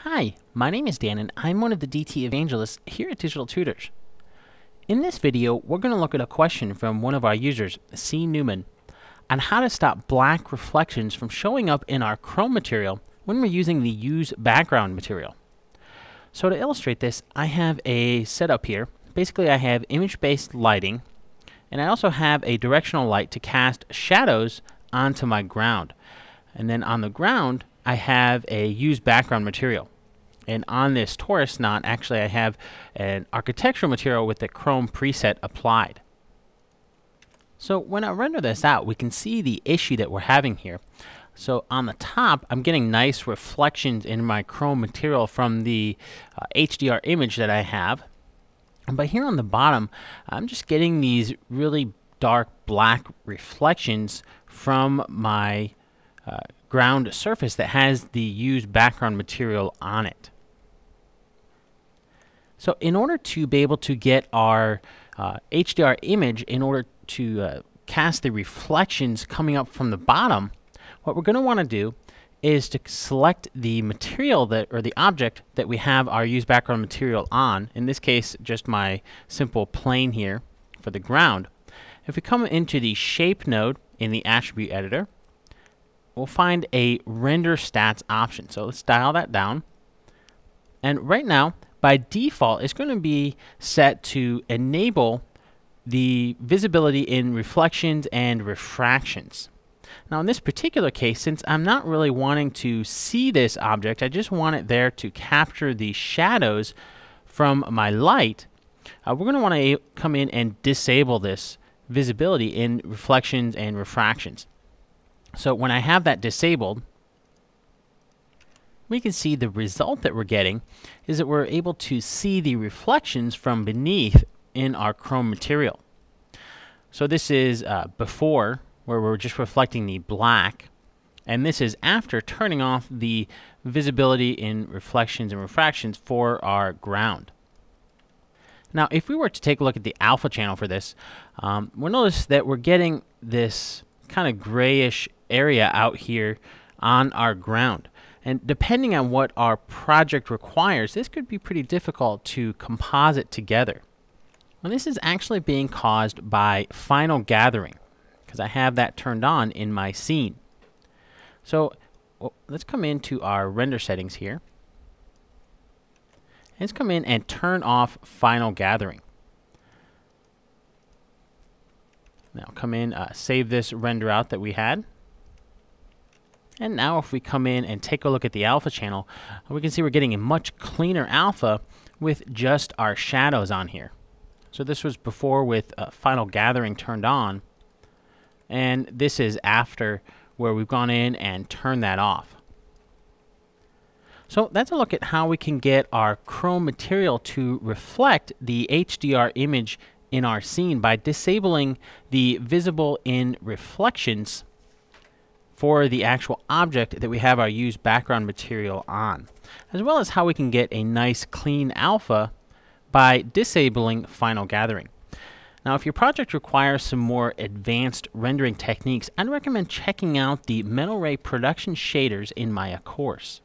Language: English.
Hi, my name is Dan and I'm one of the DT evangelists here at Digital-Tutors. In this video, we're going to look at a question from one of our users, CNewman, on how to stop black reflections from showing up in our Chrome material when we're using the Use Background material. So to illustrate this, I have a setup here. Basically, I have image-based lighting, and I also have a directional light to cast shadows onto my ground. And then on the ground, I have a Use Background material. And on this torus knot, actually I have an architectural material with the Chrome preset applied. So when I render this out, we can see the issue that we're having here. So on the top, I'm getting nice reflections in my Chrome material from the HDR image that I have. But here on the bottom, I'm just getting these really dark black reflections from my ground surface that has the Use Background material on it. So in order to be able to get our HDR image, in order to cast the reflections coming up from the bottom, what we're going to want to do is to select the material or the object that we have our Use Background material on. In this case, just my simple plane here for the ground. If we come into the Shape node in the Attribute Editor, we'll find a Render Stats option. So let's dial that down. And right now, by default, it's going to be set to enable the visibility in reflections and refractions. Now in this particular case, since I'm not really wanting to see this object, I just want it there to capture the shadows from my light, we're going to want to come in and disable this visibility in reflections and refractions. So when I have that disabled, we can see the result that we're getting is that we're able to see the reflections from beneath in our Chrome material. So this is before, where we're just reflecting the black, and this is after turning off the visibility in reflections and refractions for our ground. Now if we were to take a look at the alpha channel for this, we'll notice that we're getting this kind of grayish area out here on our ground. And depending on what our project requires, this could be pretty difficult to composite together. Well, this is actually being caused by final gathering, because I have that turned on in my scene. So let's come into our render settings here. Let's come in and turn off final gathering. Now come in, save this render out that we had. And now if we come in and take a look at the alpha channel, we can see we're getting a much cleaner alpha with just our shadows on here. So this was before with final gathering turned on, and this is after, where we've gone in and turned that off. So that's a look at how we can get our Chrome material to reflect the HDR image in our scene by disabling the visible in reflections for the actual object that we have our Use Background material on, as well as how we can get a nice clean alpha by disabling final gathering. Now if your project requires some more advanced rendering techniques, I'd recommend checking out the Metal Ray production shaders in my course.